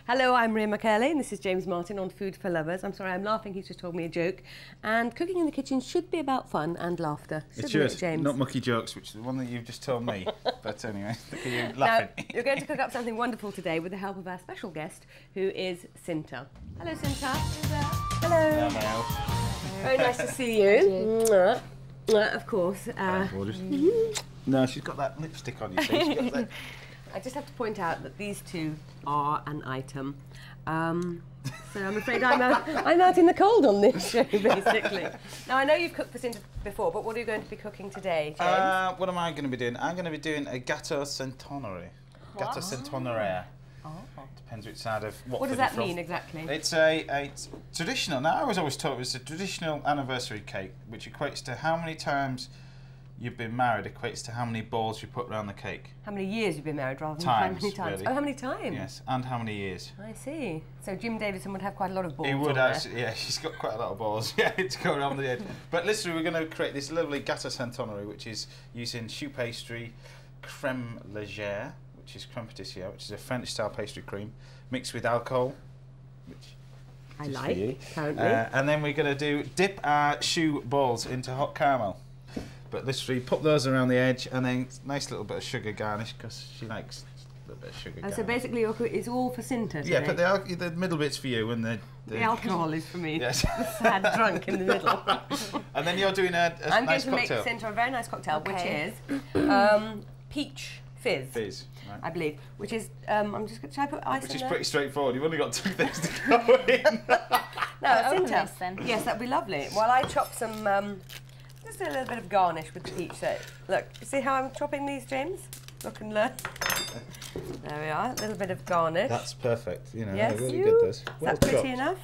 Hello, I'm Maria McErlane. This is James Martin on Food for Lovers. I'm sorry, I'm laughing. He's just told me a joke. And cooking in the kitchen should be about fun and laughter. It should, James? not mucky jokes, which is the one that you've just told me. But anyway, look at you laughing. Now, you're going to cook up something wonderful today with the help of our special guest, who is Sinta. Hello, Sinta. Hello. Hello. Very nice to see you. Of course. No, she's got that lipstick on, you see. She's got that. I just have to point out that these two are an item. So I'm afraid I'm out in the cold on this show, basically. Now, I know you've cooked for Sinta before, but what are you going to be cooking today, James? What am I going to be doing? I'm going to be doing a Gateau Centenary. Gateau Centenary. Oh. Depends which side of what does that mean exactly? It's a traditional. Now, I was always taught it was a traditional anniversary cake, which equates to how many times you've been married, equates to how many balls you put around the cake. How many years you've been married rather than how many times? Really. Oh, how many times? Yes, and how many years. I see. So Jim Davidson would have quite a lot of balls. He would on actually, yeah, she's got quite a lot of balls, yeah, to go around the head. But literally, we're going to create this lovely Gateau Centenary, which is using choux pastry, crème légère, which is crème pâtissière, which is a French-style pastry cream, mixed with alcohol, which I is like, for you. apparently. And then we're going to dip our choux balls into hot caramel. But literally pop those around the edge, and then nice little bit of sugar garnish, because she likes a little bit of sugar garnish. So basically it's all for Sinta today? Yeah, but the middle bit's for you, and the alcohol is for me. Yes. The sad drunk in the middle. And then you're doing a I'm nice going to cocktail. make Sinta a very nice cocktail, Okay. which is peach fizz. Fizz, right. I believe, which is, I'm just going to, should I put ice Which in is there? pretty straightforward. You've only got two things to go in. No, open Sinta. this then. Yes, that'd be lovely. While I chop some, just a little bit of garnish with the peach. So, look, you see how I'm chopping these, James? Look and learn. There we are, a little bit of garnish. That's perfect. You know, Yes. they're really good. Those. Is Well that pretty chopped. enough?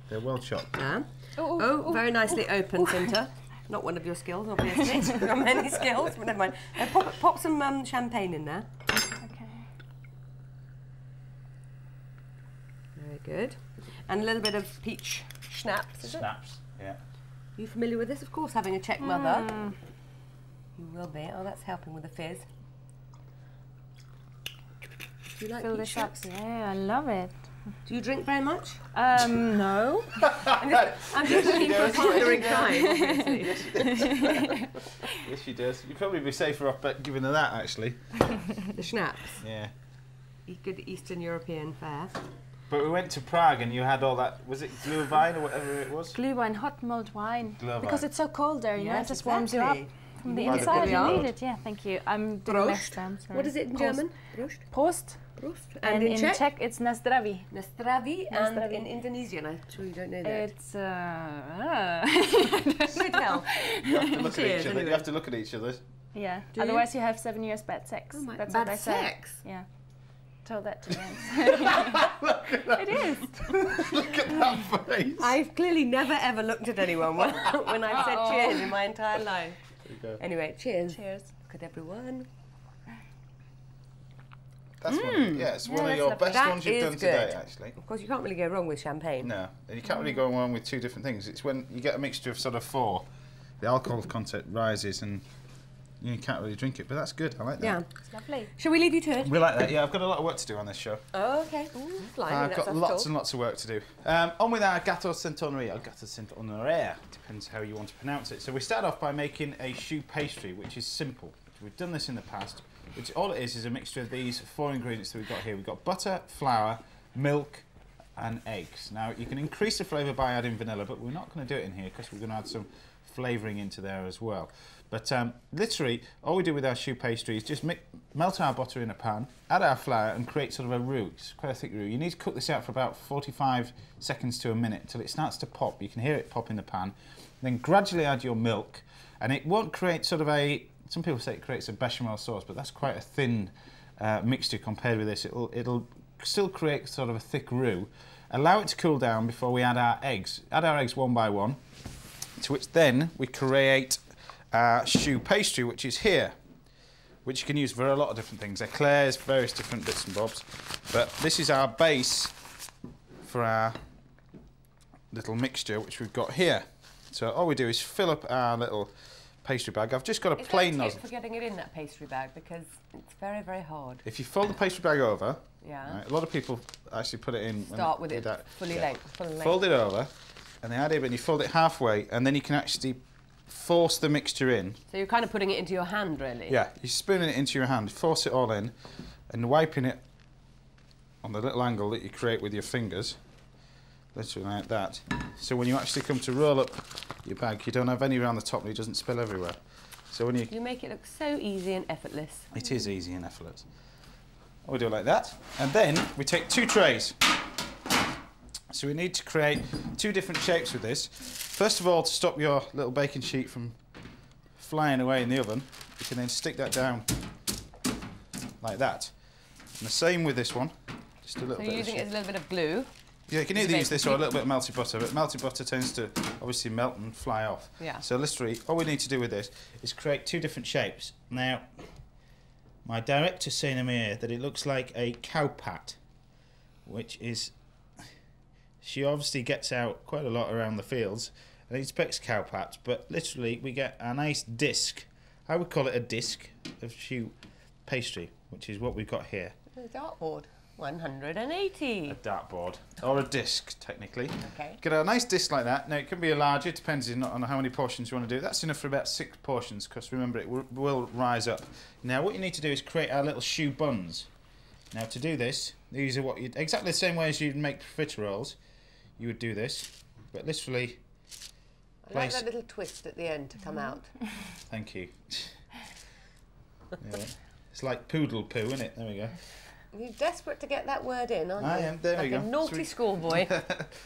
They're well chopped. Yeah. Oh, very nicely open, Sinta. Not one of your skills, obviously. You've got many skills, but never mind. Pop some champagne in there. Okay. Very good. And a little bit of peach schnapps, is it? Snaps. Yeah. Are you familiar with this? Of course, having a Czech mother. You will be. Oh, that's helping with the fizz. Do you like Fill peach this up. schnapps? Yeah, I love it. Do you drink very much? No. I'm just looking for a partner in crime, obviously. Yes, she does. You'd probably be safer off giving her that, actually. The schnapps. Yeah. Good Eastern European fare. But we went to Prague and you had all that, was it Glühwein or whatever it was? Glühwein, hot mulled wine. Glühwein. Because it's so cold there, you know, it Yes, just warms you up. exactly. From the You need it. inside, There we you are. need it. Yeah, thank you. I'm doing Prost. next time. Sorry. What is it in Prost. German? Prost. Prost. Prost. And in Czech? Czech, it's na zdraví. Na zdraví. And zdraví. in Indonesian, I'm sure you don't know that. It's You tell. You have to look at Cheers, each other. anyway. You have to look at each other. yeah. Do you? Otherwise, you have 7 years bad sex. Oh my, That's bad what I say. sex? Yeah. Told that to Jens. It is. Look at that face. I've clearly never ever looked at anyone when I've said cheers in my entire life. There you go. Anyway, cheers. Cheers. Look at everyone. That's it's one of that's your lovely. best That ones you've is done good. today, actually. Of course, you can't really go wrong with champagne. No, and you can't really go wrong with two different things. It's when you get a mixture of sort of four, the alcohol content rises and you can't really drink it, but that's good. I like that. Yeah. It's lovely. Shall we leave you to it? We like that. Yeah, I've got a lot of work to do on this show. Oh, okay. Blimey, I've that's got us lots talk. and lots of work to do. On with our Gateau Centenary, or Gateau Centenary, depends how you want to pronounce it. So we start off by making a choux pastry, which is simple. We've done this in the past, which all it is a mixture of these four ingredients that we've got here. We've got butter, flour, milk, and eggs. Now, you can increase the flavour by adding vanilla, but we're not going to do it in here because we're going to add some flavouring into there as well. But literally, all we do with our choux pastry is just melt our butter in a pan, add our flour, and create sort of a roux. It's quite a thick roux. You need to cook this out for about 45 seconds to a minute until it starts to pop. You can hear it pop in the pan. Then gradually add your milk, and it won't create sort of a, some people say it creates a bechamel sauce, but that's quite a thin mixture compared with this. It'll still create sort of a thick roux. Allow it to cool down before we add our eggs. Add our eggs one by one, to which then we create our choux pastry, which is here, which you can use for a lot of different things. Eclairs, various different bits and bobs. But this is our base for our little mixture, which we've got here. So all we do is fill up our little pastry bag. I've just got a Is plain there a nozzle. tip for getting it in that pastry bag? Because it's very, very hard. If you fold the pastry bag over, Yeah. right, a lot of people actually put it in. Start with it fully length. Fold it over, and the idea, but you fold it halfway, and then you can actually force the mixture in. So you're kind of putting it into your hand, really? Yeah, you're spooning it into your hand, force it all in, and wiping it on the little angle that you create with your fingers, literally like that. So when you actually come to roll up your bag, you don't have any around the top, and it doesn't spill everywhere. So when You make it look so easy and effortless. It is easy and effortless. We do it like that, and then we take 2 trays. So we need to create 2 different shapes with this. First of all, to stop your little baking sheet from flying away in the oven, you can then stick that down like that. And the same with this one. Just a little So bit. you're using it as a little bit of glue. Yeah, you can either use this or a little bit of melted butter, but melted butter tends to obviously melt and fly off. Yeah. So literally, all we need to do with this is create 2 different shapes. Now, my director's saying to me here that it looks like a cow pat, which is, she obviously gets out quite a lot around the fields and expects cow pats, but literally we get a nice disc. I would call it a disc of choux pastry, which is what we've got here. The dartboard. 180. A dartboard, or a disc, technically. Okay. Get a nice disc like that. Now, it can be a larger, it depends on how many portions you want to do. That's enough for about 6 portions, because remember, it will rise up. Now, what you need to do is create our little choux buns. Now, to do this, these are what you exactly the same way as you'd make profiteroles. You would do this, but literally. I like that little twist at the end to come out. Thank you. Yeah. It's like poodle poo, isn't it? There we go. You're desperate to get that word in, aren't you? I am. There like we go. A naughty schoolboy.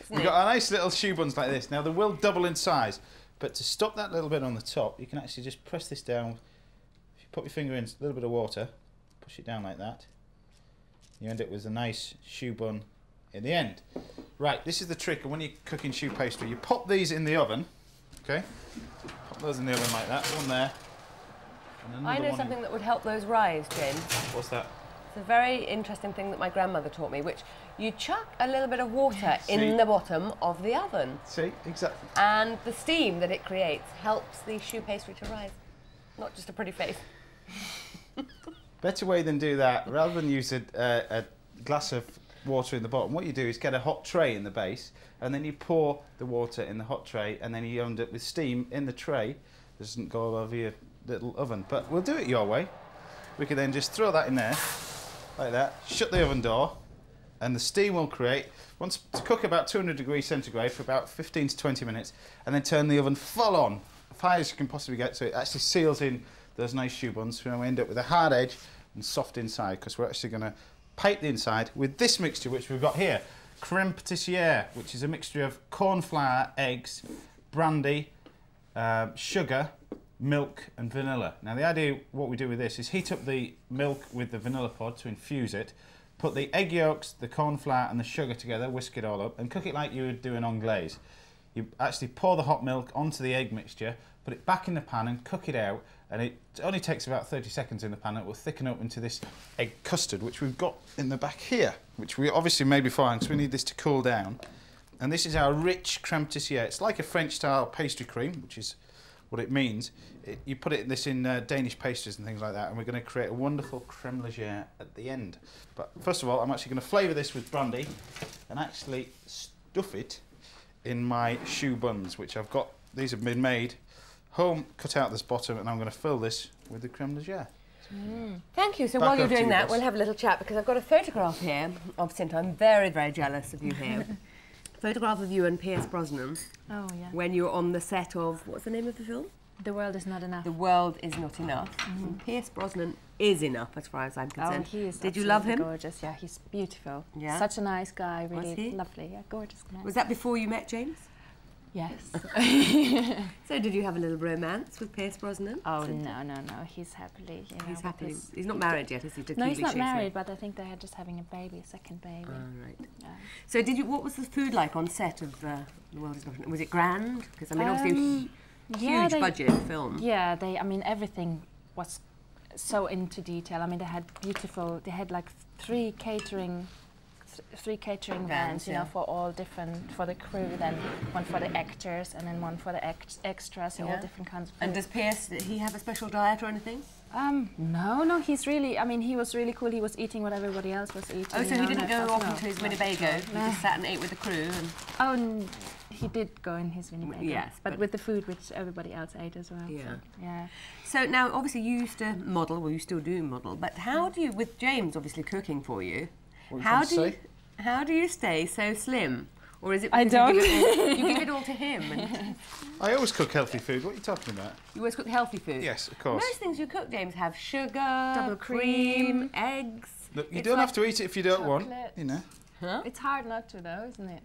We've got a nice little choux buns like this. Now, they will double in size, but to stop that little bit on the top, you can actually just press this down. If you put your finger in a little bit of water, push it down like that, you end up with a nice choux bun in the end. Right, this is the trick. And when you're cooking choux pastry, you pop these in the oven. Okay, pop those in the oven like that. One there. And I know something that would help those rise, James. What's that? It's a very interesting thing that my grandmother taught me, which you chuck a little bit of water in the bottom of the oven. See, exactly. And the steam that it creates helps the choux pastry to rise. Not just a pretty face. Better way than do that, rather than use a glass of water in the bottom, what you do is get a hot tray in the base, and then you pour the water in the hot tray, and then you end up with steam in the tray. It doesn't go all over your little oven. But we'll do it your way. We can then just throw that in there, like that, shut the oven door, and the steam will create, once to cook about 200 degrees centigrade for about 15 to 20 minutes, and then turn the oven full on, as high as you can possibly get, so it actually seals in those nice choux buns, so we end up with a hard edge and soft inside, because we're actually going to pipe the inside with this mixture which we've got here, creme pâtissière, which is a mixture of corn flour, eggs, brandy, sugar, milk and vanilla. Now the idea, what we do with this is heat up the milk with the vanilla pod to infuse it, put the egg yolks, the corn flour and the sugar together, whisk it all up and cook it like you would do an anglaise. You actually pour the hot milk onto the egg mixture, put it back in the pan and cook it out, and it only takes about 30 seconds in the pan. It will thicken up into this egg custard, which we've got in the back here, which we obviously made beforehand, so we need this to cool down. And this is our rich creme pâtissière. It's like a French style pastry cream, which is what it means. You put this in Danish pastries and things like that, and we're going to create a wonderful creme légère at the end. But first of all, I'm actually going to flavour this with brandy and actually stuff it in my choux buns, which I've got. These have been made home, cut out this bottom, and I'm going to fill this with the creme légère. Thank you. So Back while you're over to doing you, that, boss. we'll have a little chat, because I've got a photograph here of Sinta. I'm very, very jealous of you here. Photograph of you and Pierce Brosnan Oh, yeah. when you were on the set of, what's the name of the film? The world is not enough. The World Is Not Enough. And Pierce Brosnan is enough, as far as I'm concerned. Oh, he is Did you love him? gorgeous. Yeah, he's beautiful. Yeah? Such a nice guy, Was really he? lovely. Yeah, gorgeous guy. Was that before you met James? Yes. So did you have a little romance with Pierce Brosnan? Oh, no, no, no. He's happily, you know. He's with happily. his- He's not married yet, is he? To No, he's Keely not Shakespeare? married, but I think they're just having a baby, a second baby. Oh, right. Yeah. So did you? What was the food like on set of The World Is Not Enough? Was it grand? Because I mean, obviously, yeah, huge budget film. Yeah, I mean, everything was so into detail. I mean, they had like 3 catering three catering Vans, vans, you know, for all different, for the crew, then one for the actors, and then one for the extras, so all different kinds of food. And does Pierce, did he have a special diet or anything? No, he's really, I mean, he was really cool. He was eating what everybody else was eating. Oh, so he didn't go off into his no, Winnebago? no. He just sat and ate with the crew? And He did go in his Winnebago. Yes, but with the food which everybody else ate as well. Yeah. So, yeah. So now, obviously, you used to model, well, you still do model, but how do you, with James obviously cooking for you, how do you stay so slim? Or is it I don't. You give it all to him? And I always cook healthy food. What are you talking about? you always cook healthy food? Yes, of course. Most things you cook, James, have sugar, Double cream, eggs. Look, you don't have to eat it if you don't want, chocolate. you know. Huh? It's hard not to, though, isn't it?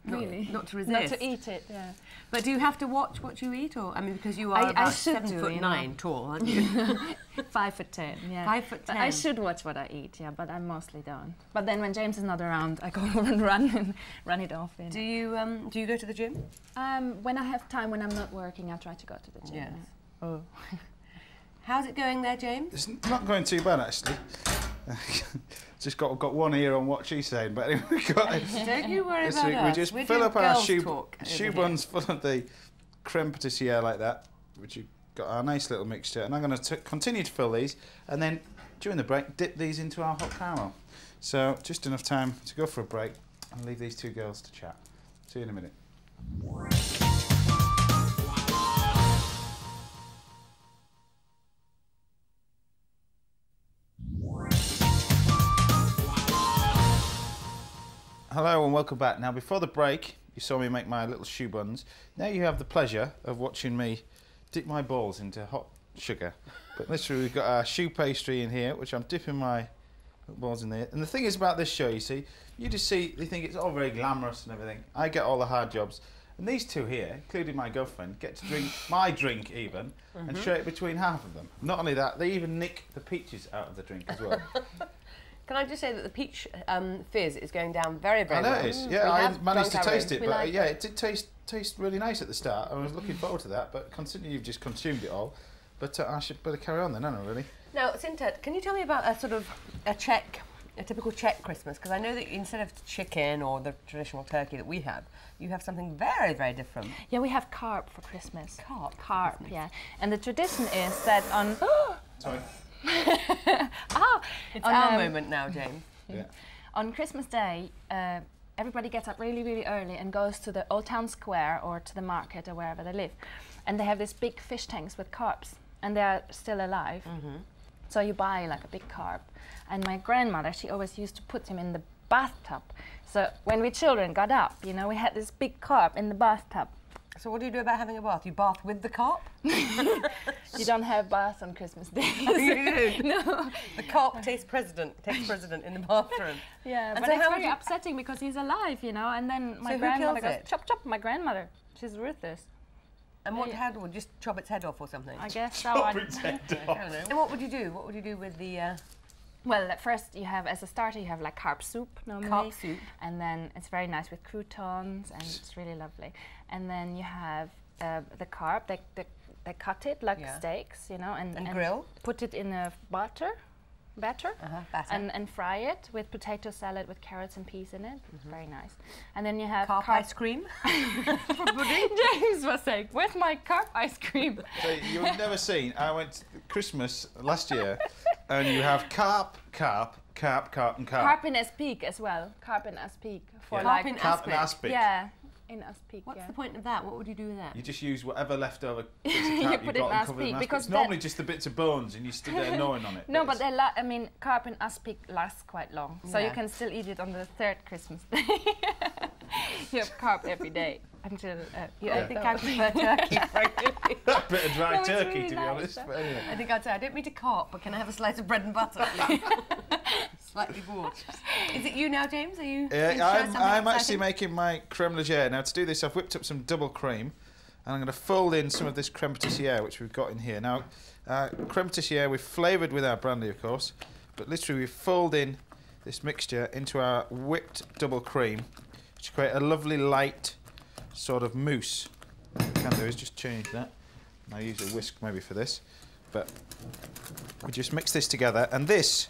Really. Not to resist. Not to eat it, yeah. But do you have to watch what you eat? Or I mean, because you are I about should 7'9" tall, aren't you? 5'10", yeah. 5'10". But I should watch what I eat, yeah, but I mostly don't. But then when James is not around, I go and run it off. Do you go to the gym? When I have time, when I'm not working, I try to go to the gym. Yes. Yeah. Oh. How's it going there, James? It's not going too bad, actually. Just got one ear on what she's saying, but anyway, Don't you worry about we us. just We're fill doing up our girls' shoe talk over buns full of the creme patissiere like that, which you've got our nice little mixture, and I'm going to continue to fill these, and then during the break dip these into our hot caramel. So just enough time to go for a break and leave these two girls to chat. See you in a minute. Hello and welcome back. Now before the break you saw me make my little shoe buns. Now you have the pleasure of watching me dip my balls into hot sugar. But literally we've got our shoe pastry in here, which I'm dipping my balls in there. And the thing is about this show, you see, you just see, you think it's all very glamorous and everything. I get all the hard jobs. And these two here, including my girlfriend, get to drink my drink even and share it between half of them. Not only that, they even nick the peaches out of the drink as well. Can I just say that the peach fizz is going down very, very well. I know it is. Yeah, I managed to taste it, but yeah, it did taste really nice at the start. I was looking forward to that, but considering you've just consumed it all, but I should better carry on then, don't I, really? Now, Sinta, can you tell me about a typical Czech Christmas? Because I know that instead of chicken or the traditional turkey that we have, you have something very, very different. Yeah, we have carp for Christmas. Carp, yeah. And the tradition is that on... Sorry. It's our moment now, James. Yeah. On Christmas Day, everybody gets up really, really early and goes to the Old Town Square or to the market or wherever they live. And they have these big fish tanks with carps, and they are still alive. So you buy like a big carp. And my grandmother, she always used to put him in the bathtub. So when we children got up, you know, we had this big carp in the bathtub. So what do you do about having a bath? You bath with the carp? You don't have baths on Christmas Day. You do? No. The carp takes precedent in the bathroom. Yeah, and but so it's how very upsetting because he's alive, you know, and then my grandmother goes, chop, chop, my grandmother. She's ruthless. And what would just chop its head off or something? I guess so. Chop its head off. And what would you do? What would you do with the... Well, at first you have, as a starter, you have like carp soup normally. Carp soup. And then it's very nice with croutons and it's really lovely. And then you have the carp, they cut it like steaks, you know, and grill. Put it in a batter, batter. And fry it with potato salad with carrots and peas in it. Very nice. And then you have carp ice cream. For pudding. James was saying, where's my carp ice cream? So you've never seen, I went to Christmas last year and you have carp, and carp. Carp in Aspic as well. Carp in Aspic. For Carp in Aspic. Yeah. In Aspic, What's the point of that? What would you do with that? You just use whatever leftover bits of carp you've got and cover them in aspic. It's normally just the bits of bones and you stick there gnawing on it. No, but I mean, carp in Aspic lasts quite long, so you can still eat it on the third Christmas day. You have carp every day until I think I prefer turkey, frankly. A bit of dry turkey, really to be honest. But anyway. I think I'd say, I don't mean to carp, but can I have a slice of bread and butter, please? Slightly bored. Is it you now, James? Are you? I'm actually making my creme légère. Now to do this, I've whipped up some double cream, and I'm going to fold in some of this creme patissiere, which we've got in here. Now, creme patissiere we've flavoured with our brandy, of course, but literally we fold in this mixture into our whipped double cream to create a lovely light sort of mousse. What I can do is just change that. I use a whisk maybe for this, but we just mix this together, and this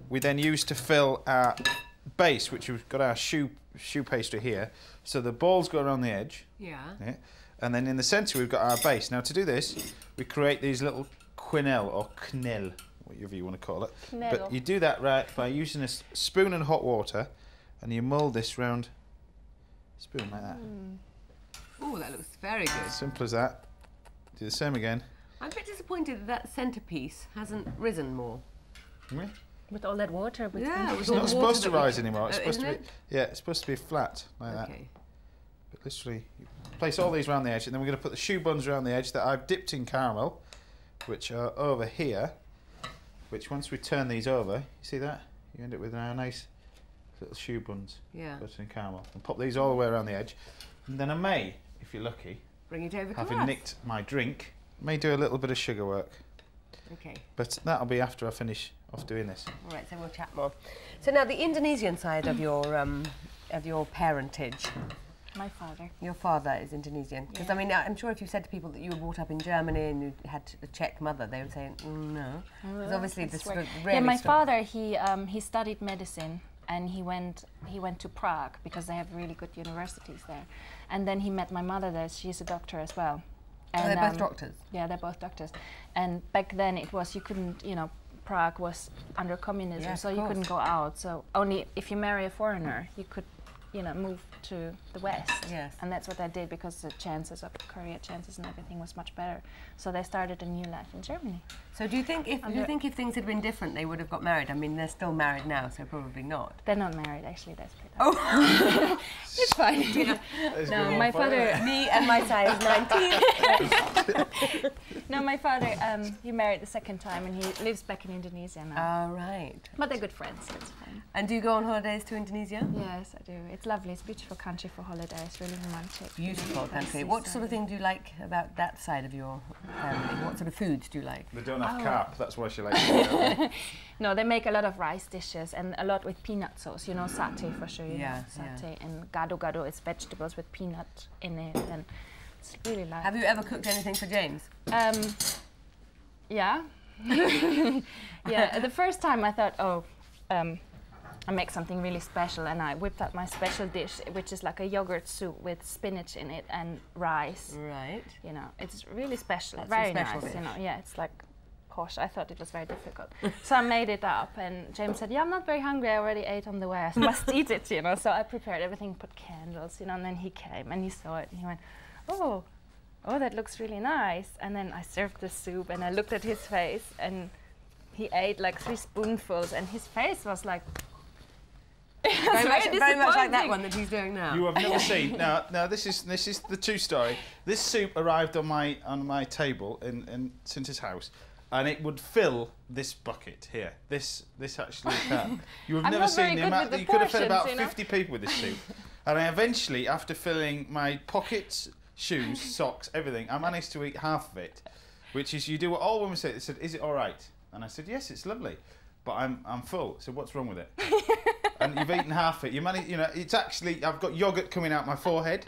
we then use to fill our base, which we've got our shoe pastry here. So the balls go around the edge. Yeah. And then in the centre we've got our base. Now to do this, we create these little quenelle or knell, whatever you want to call it. Knell. But you do that right by using a spoon and hot water, and you mould this round spoon like that. Oh, that looks very good. Simple as that. Do the same again. I'm a bit disappointed that centrepiece hasn't risen more. Really? With all that water. Yeah, It's not supposed to rise anymore. It's supposed isn't to be. Yeah, it's supposed to be flat like that. Okay. But literally, you place all these around the edge, and then we're going to put the shoe buns around the edge that I've dipped in caramel, which are over here. Which once we turn these over, you see that? You end up with our nice little shoe buns. Yeah. Buttered in caramel. And pop these all the way around the edge. And then I may, if you're lucky, Bring it over to having us. nicked my drink, may do a little bit of sugar work. Okay. But that'll be after I finish off doing this. All right, so we'll chat more. So now the Indonesian side of your parentage. My father. Your father is Indonesian. Because I mean, I'm sure if you said to people that you were brought up in Germany and you had a Czech mother, they would say no. Because obviously this Right. really Yeah, my father, he studied medicine, and he went to Prague because they have really good universities there. And then he met my mother there. She's a doctor as well. And they're both doctors. Yeah, they're both doctors. And back then it was, you couldn't, you know, Prague was under communism, Yes, so of you course. couldn't go out. So only if you marry a foreigner, you could, you know, move to the West. Yes. And that's what I did, because the chances of career chances and everything was much better. So they started a new life in Germany. So do you think if things had been different, they would have got married? I mean, they're still married now, so probably not. They're not married, actually. They're split up. Oh, It's fine. No, my father. me and my size 19. No, my father. He married the second time, and he lives back in Indonesia now. All right. But they're good friends. So it's fine. And do you go on holidays to Indonesia? Yes, I do. It's lovely. It's a beautiful country for holidays. Really romantic. Beautiful country. What sort of thing do you like about that side of your family? What sort of foods do you like? They don't have carp, that's why she likes it. No, they make a lot of rice dishes, and a lot with peanut sauce. You know, satay for sure. You Yeah, know, satay and gado-gado is vegetables with peanut in it, and it's really lovely. Have you ever cooked anything for James? Yeah. Yeah. The first time I thought, I make something really special, and I whipped up my special dish, which is like a yogurt soup with spinach in it and rice. Right. You know, it's really special, That's very your special nice. dish. You know, yeah, it's like posh. I thought it was very difficult, so I made it up. And James said, "Yeah, I'm not very hungry. I already ate on the way. I must eat it." You know, so I prepared everything, put candles, you know, and then he came and he saw it and he went, "Oh, that looks really nice." And then I served the soup, and I looked at his face, and he ate like 3 spoonfuls, and his face was like. Very much like that one that he's doing now. You have never seen. Now this is the true story. This soup arrived on my table in Sinta's house, and it would fill this bucket here. This actually can. You have I'm never not very seen the good amount. with the You could have fed about portions, you know. 50 people with this soup. And I eventually, after filling my pockets, shoes, socks, everything, I managed to eat half of it, which is you do what all women say. They said, "Is it all right?" And I said, "Yes, it's lovely, but I'm full." So what's wrong with it? And you've eaten half it. You manage, you know, it's actually, I've got yogurt coming out my forehead.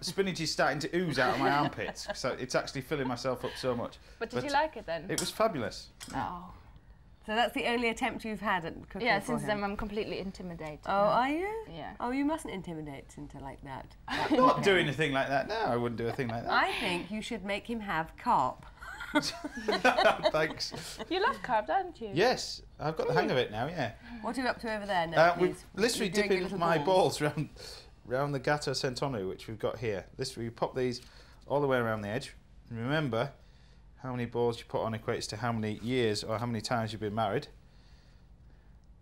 Spinach is starting to ooze out of my armpits. So it's actually filling myself up so much. But did you like it then? It was fabulous. Oh. So that's the only attempt you've had at cooking Yeah, for since him? then I'm completely intimidated. Oh, now. are you? Yeah. Oh, you mustn't intimidate Sinta like that. I'm not doing anything like that. No, I wouldn't do a thing like that. I think you should make him have carp. Thanks. You love carp, don't you? Yes, I've got the hang of it now, yeah. What are you up to over there now, We're please? literally You're doing your dipping little my balls round the Gateau Centenary, which we've got here. Literally, you pop these all the way around the edge. And remember, how many balls you put on equates to how many years or how many times you've been married.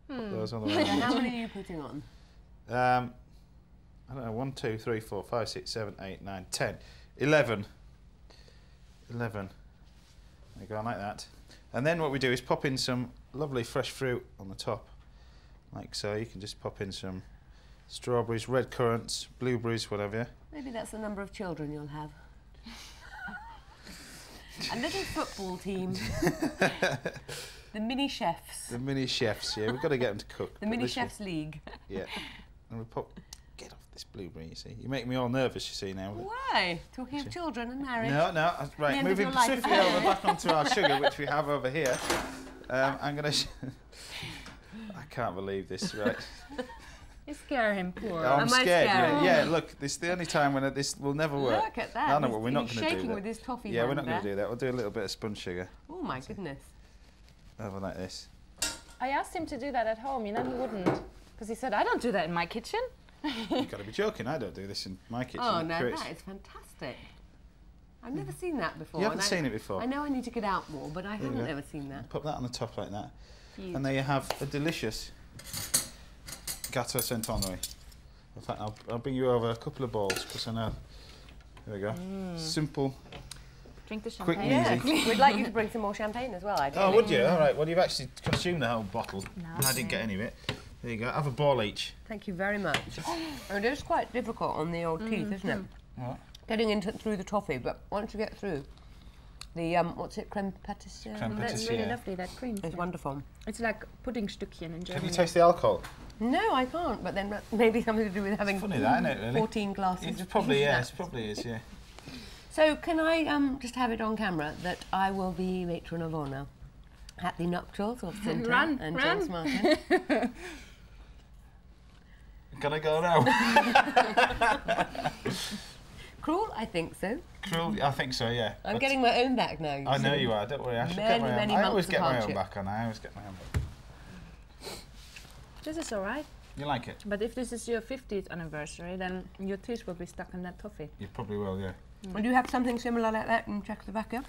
Pop those all the way around the edge. How many are you putting on? I don't know, 1, 2, 3, 4, 5, 6, 7, 8, 9, 10, 11. 11. They go on like that. And then what we do is pop in some lovely fresh fruit on the top, like so. You can just pop in some strawberries, red currants, blueberries, whatever. Maybe that's the number of children you'll have. A little football team. The mini chefs. The mini chefs, yeah, we've got to get them to cook. The but mini this will- chefs league. Yeah. And we pop, get off this blueberry, you see. You make me all nervous, you see, now. Why? Talking of children and marriage. No, right, end of moving your life. swiftly over back onto our sugar, which we have over here. I'm going to... I can't believe this, right? You scare him, poor. Oh, I'm Am I scared. scared? Yeah, look, this is the only time when this will never work. Look at that. No, no, we're not He's going to do shaking that. with his toffee Yeah, we're hand not going to there. do that. We'll do a little bit of spun sugar Oh my goodness. over like this. I asked him to do that at home, you know, he wouldn't. Because he said, I don't do that in my kitchen. You've got to be joking. I don't do this in my kitchen. Oh no, Chris. that is fantastic. I've never seen that before. You haven't and seen it before? I know I need to get out more, but I you haven't go. ever seen that. Put that on the top like that. Huge. And there you have a delicious Gateau Saint-Honoré. In fact, I'll bring you over a couple of bowls because I know. There we go. Simple. Drink the Quick champagne. and easy. Yeah, we'd like you to bring some more champagne as well, ideally. Oh, would you? All right. Well, you've actually consumed the whole bottle. No, And I didn't get any of it. There you go. Have a ball each. Thank you very much. It is quite difficult on the old teeth, isn't it? What? Getting into through the toffee, but once you get through, the what's it, creme pâtissière? Creme That's pâtissière. really lovely, that cream. It's wonderful. It's like Puddingstückchen in Can Germany. you taste the alcohol? No, I can't. But then maybe something to do with having Funny that, isn't it? Really. 14 glasses. It's of probably pink yeah. schnapps. It probably is. Yeah. So can I just have it on camera that I will be matron of honour at the nuptials of Sinta Run, and run. James Martin? Can I go now? Cruel? I think so. Cruel? I think so. Yeah. I'm But getting my own back now. You I know see. you are. Don't worry. I should Many, get my own. many I always months get of my own hardship. back on. I always get my own back. This is all right. You like it? But if this is your 50th anniversary, then your teeth will be stuck in that toffee. You probably will. Yeah. Would you have something similar like that in Czechoslovakia?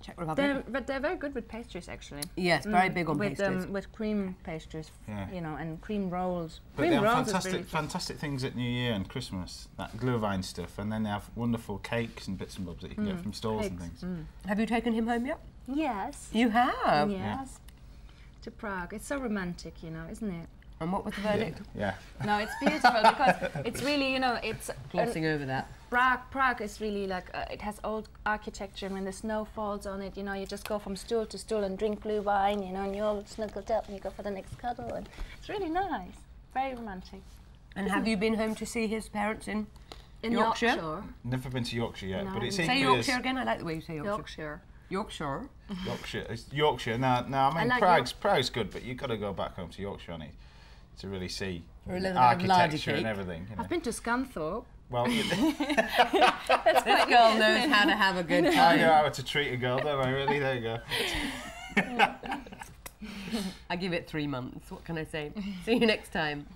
Czech Republic? But they're very good with pastries, actually. Yes, very big on with, pastries. with cream pastries, Yeah. you know, and cream rolls. But Cream they have rolls is fantastic, really fantastic things at New Year and Christmas. That glühwein stuff, and then they have wonderful cakes and bits and bobs that you can get from stalls and Cakes, things. Have you taken him home yet? Yes. You have? Yes. To Prague. It's so romantic, you know, isn't it? And what was the verdict? Yeah. No, it's beautiful because it's really, you know, it's Glossing over that. Prague is really like it has old architecture, and when the snow falls on it, you know, you just go from stool to stool and drink blue wine, you know, and you're all snuggled up and you go for the next cuddle, and it's really nice, very romantic. And have you been home to see his parents in In Yorkshire? Never been to Yorkshire yet, No. but it's Say equally Yorkshire as again. I like the way you say Yorkshire. Yorkshire. Yorkshire. Yorkshire. It's Yorkshire. No, I mean like Prague's good, but you've got to go back home to Yorkshire on it to really see For a little bit of lardy architecture cake. and everything. You know. I've been to Scunthorpe. Well, This girl knows how to have a good I know time. how to treat a girl, don't I? Really? There you go. I give it 3 months. What can I say? See you next time.